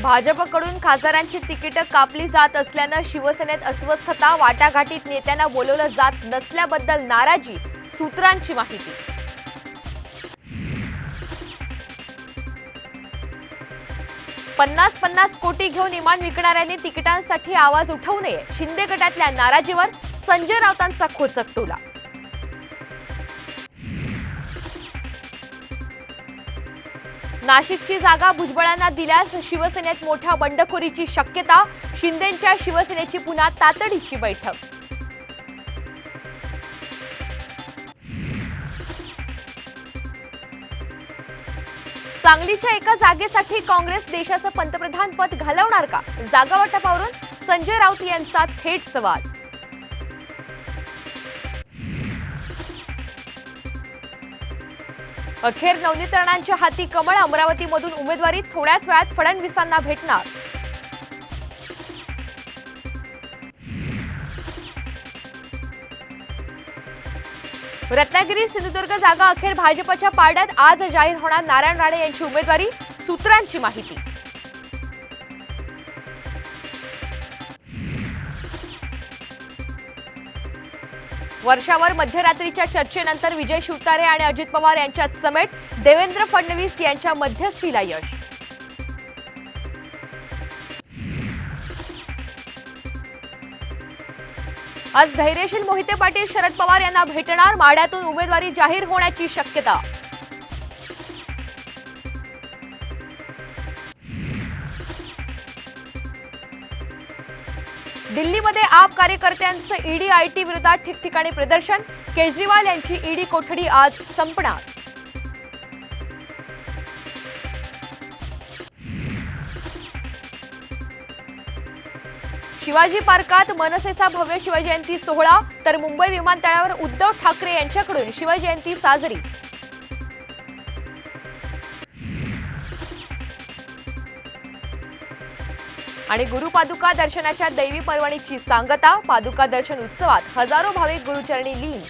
भाजपकडून खासदारांची तिकीट कापली जात असल्याने शिवसेनेत अस्वस्थता, वाटाघाटीत नेत्यांना बोलवलं जात नसल्याबद्दल नाराजी, सूत्रांची माहिती। 50-50 कोटी घेऊन इमान विकणाऱ्यांनी तिकिटांसाठी आवाज उठवू नये, शिंदे गटातल्या नाराजीवर संजय राऊतांचा खोचक टोला। नाशिकची जागा भुजबळांना दिल्यास शिवसेनेत मोठ्या बंडखोरीची शक्यता, शिंदेंच्या शिवसेनेची पुन्हा तातडीची बैठक। सांगलीच्या एका जागेसाठी काँग्रेस देशाचं पंतप्रधान पद घालवणार का? जागा वाटपावरून संजय राऊत यांचा थेट सवाल। अखेर नवनीतराणांच्या हाती कमळ, अमरावतीमधून उमेदवारी, थोड्याच वेळात फडणवीसांना भेटणार। रत्नागिरी सिंधुदुर्ग जागा अखेर भाजपच्या पारड्यात, आज जाहीर होणार नारायण राणे यांची उमेदवारी, सूत्रांची माहिती। वर्षावर मध्यरात्रीच्या चर्चेनंतर विजय शिवतारे आणि अजित पवार यांच्यात समेट, देवेंद्र फडणवीस यांच्या मध्यस्थीला यश। आज धैर्यशील मोहिते पाटील शरद पवार यांना भेटणार, माढ्यातून उमेदवारी जाहीर होण्याची शक्यता। दिल्लीमध्ये आप कार्यकर्त्यांचं ईडी आयटी विरोधात ठिकठिकाणी प्रदर्शन, केजरीवाल यांची ईडी कोठडी आज संपणार। शिवाजी पार्कात मनसेचा भव्य शिवजयंती सोहळा, तर मुंबई विमानतळावर उद्धव ठाकरे यांच्याकडून शिवजयंती साजरी। आणि गुरुपादुका दर्शनाच्या दैवी पर्वणीची सांगता, पादुका दर्शन उत्सवात हजारो भाविक गुरुचरणी लीन।